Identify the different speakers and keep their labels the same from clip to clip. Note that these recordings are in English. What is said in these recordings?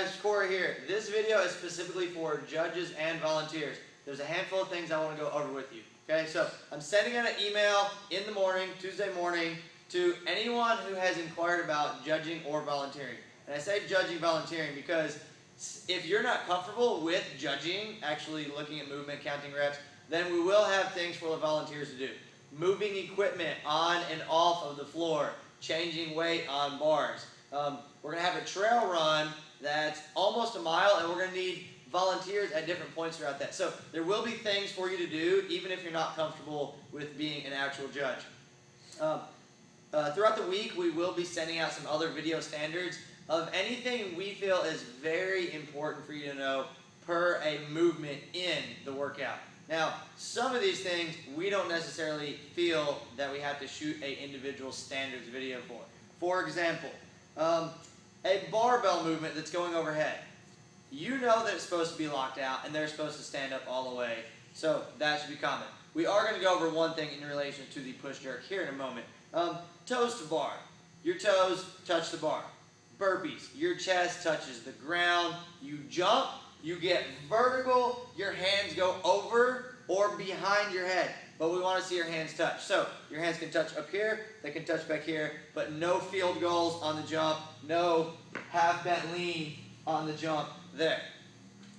Speaker 1: guys, Corey here. This video is specifically for judges and volunteers. There's a handful of things I want to go over with you. Okay, so I'm sending out an email in the morning, Tuesday morning, to anyone who has inquired about judging or volunteering. And I say judging, volunteering because if you're not comfortable with judging, actually looking at movement, counting reps, then we will have things for the volunteers to do. Moving equipment on and off of the floor, changing weight on bars. We're going to have a trail run that's almost a mile, and we're going to need volunteers at different points throughout that. So there will be things for you to do, even if you're not comfortable with being an actual judge. Throughout the week, we will be sending out some other video standards of anything we feel is very important for you to know per a movement in the workout. Now, some of these things we don't necessarily feel that we have to shoot a individual standards video for. For example, a barbell movement that's going overhead. You know that it's supposed to be locked out and they're supposed to stand up all the way, so that should be common. We are going to go over one thing in relation to the push jerk here in a moment. Toes to bar. Your toes touch the bar. Burpees. Your chest touches the ground. You jump. You get vertical. Your hands go over or behind your head. But we want to see your hands touch. So your hands can touch up here. They can touch back here. But no field goals on the jump. No half bent lean on the jump there.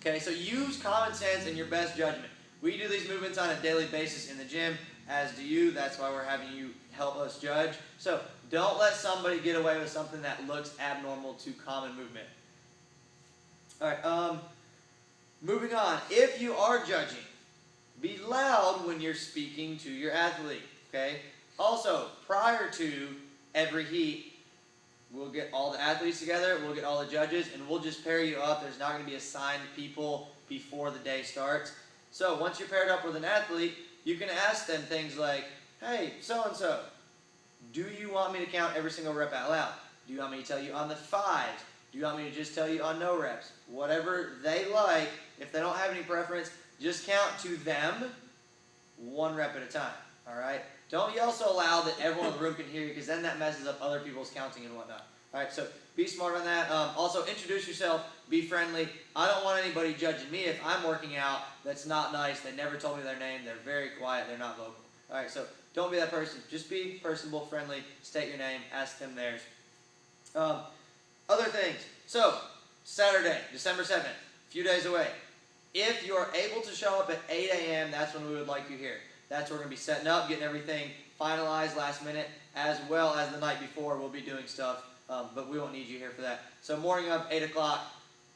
Speaker 1: Okay, so use common sense and your best judgment. We do these movements on a daily basis in the gym, as do you. That's why we're having you help us judge. So don't let somebody get away with something that looks abnormal to common movement. All right, moving on. If you are judging, be loud when you're speaking to your athlete, okay? Also, prior to every heat, we'll get all the athletes together, we'll get all the judges, and we'll just pair you up. There's not going to be assigned people before the day starts. So once you're paired up with an athlete, you can ask them things like, hey, so-and-so, do you want me to count every single rep out loud? Do you want me to tell you on the fives? Do you want me to just tell you on no reps? Whatever they like. If they don't have any preference, just count to them one rep at a time, all right? Don't yell so loud that everyone in the room can hear you, because then that messes up other people's counting and whatnot. All right, so be smart on that. Also, introduce yourself. Be friendly. I don't want anybody judging me if I'm working out. That's not nice. They never told me their name. They're very quiet. They're not vocal. All right, so don't be that person. Just be personable, friendly. State your name. Ask them theirs. Other things. So, Saturday, December 7th, a few days away. If you're able to show up at 8 a.m., that's when we would like you here. That's where we're going to be setting up, getting everything finalized last minute, as well as the night before. We'll be doing stuff, but we won't need you here for that. So morning up, 8 o'clock,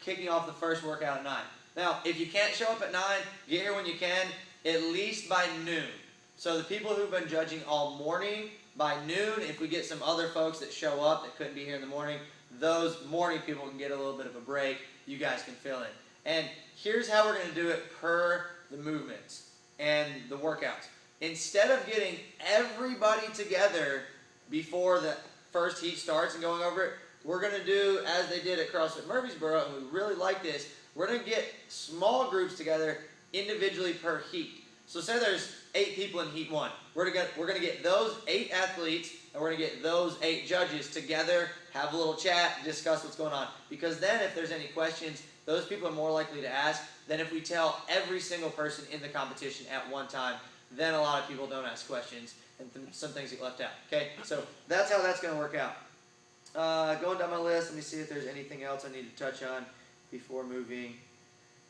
Speaker 1: kicking off the first workout at 9. Now, if you can't show up at 9, get here when you can, at least by noon. So the people who've been judging all morning, by noon, if we get some other folks that show up that couldn't be here in the morning, those morning people can get a little bit of a break. You guys can fill in. And here's how we're going to do it per the movements and the workouts. Instead of getting everybody together before the first heat starts and going over it, we're going to do as they did at CrossFit Murfreesboro, and we really like this. We're going to get small groups together individually per heat. So say there's 8 people in heat 1. We're going to get those 8 athletes, and we're going to get those 8 judges together, have a little chat, discuss what's going on. Because then if there's any questions, those people are more likely to ask than if we tell every single person in the competition at one time. Then a lot of people don't ask questions, and some things get left out. Okay, so that's how that's going to work out. Going down my list, let me see if there's anything else I need to touch on before moving.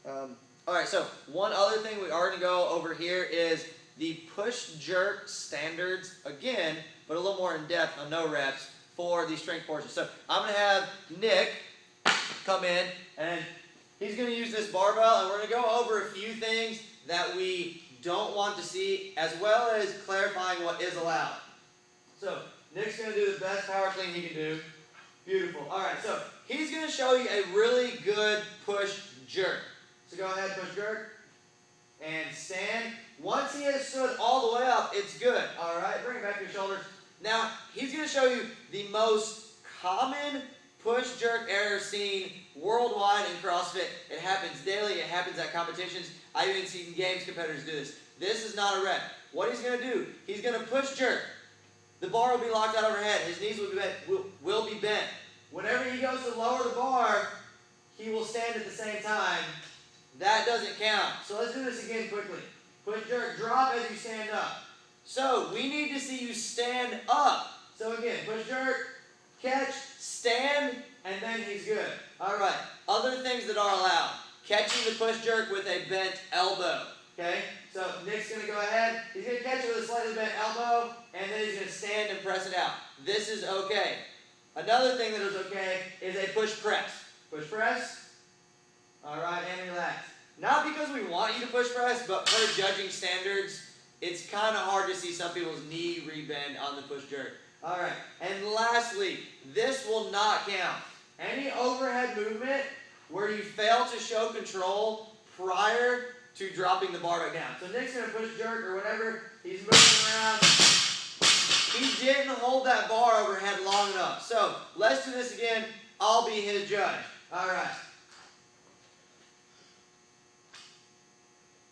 Speaker 1: All right, so one other thing we are going to go over here is the push-jerk standards, again, but a little more in-depth on no reps for the strength portion. So I'm going to have Nick come in, and he's going to use this barbell, and we're going to go over a few things that we don't want to see, as well as clarifying what is allowed. So Nick's going to do the best power clean he can do. Beautiful. All right, so he's going to show you a really good push jerk. So go ahead, push jerk, and stand. Once he has stood all the way up, it's good. All right, bring back your shoulders. Now, he's going to show you the most common push jerk error seen worldwide in CrossFit. It happens daily. It happens at competitions. I've even seen games competitors do this. This is not a rep. What he's going to do, he's going to push jerk. The bar will be locked out overhead. His knees will be bent. Whenever he goes to lower the bar, he will stand at the same time, that doesn't count. So let's do this again quickly. Push, jerk, drop as you stand up. So we need to see you stand up. So again, push, jerk, catch, stand, and then he's good. All right, other things that are allowed. Catching the push jerk with a bent elbow. Okay, so Nick's going to go ahead. He's going to catch it with a slightly bent elbow, and then he's going to stand and press it out. This is okay. Another thing that is okay is a push press. Push press. All right, and relax. Not because we want you to push press, but per judging standards, it's kind of hard to see some people's knee rebend on the push jerk. All right, and lastly, this will not count. Any overhead movement where you fail to show control prior to dropping the bar back down. So Nick's going to push jerk or whatever, he's moving around. He didn't hold that bar overhead long enough. So let's do this again. I'll be his judge. All right.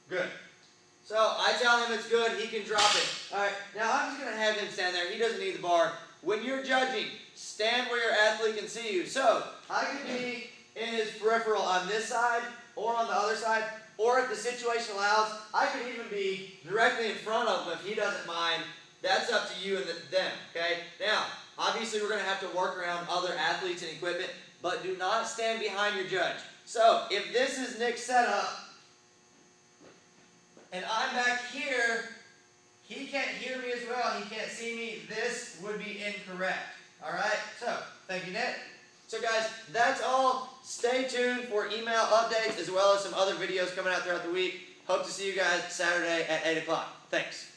Speaker 1: Good. So I tell him it's good, he can drop it. All right, now I'm just going to have him stand there. He doesn't need the bar. When you're judging, stand where your athlete can see you. So I could be in his peripheral on this side or on the other side, or if the situation allows, I could even be directly in front of him if he doesn't mind. That's up to you and them, okay? Now, obviously we're going to have to work around other athletes and equipment, but do not stand behind your judge. So if this is Nick's setup, and I'm back here, he can't hear me as well, he can't see me, this would be incorrect. All right, so thank you, Nick. So guys, that's all. Stay tuned for email updates as well as some other videos coming out throughout the week. Hope to see you guys Saturday at 8 o'clock. Thanks.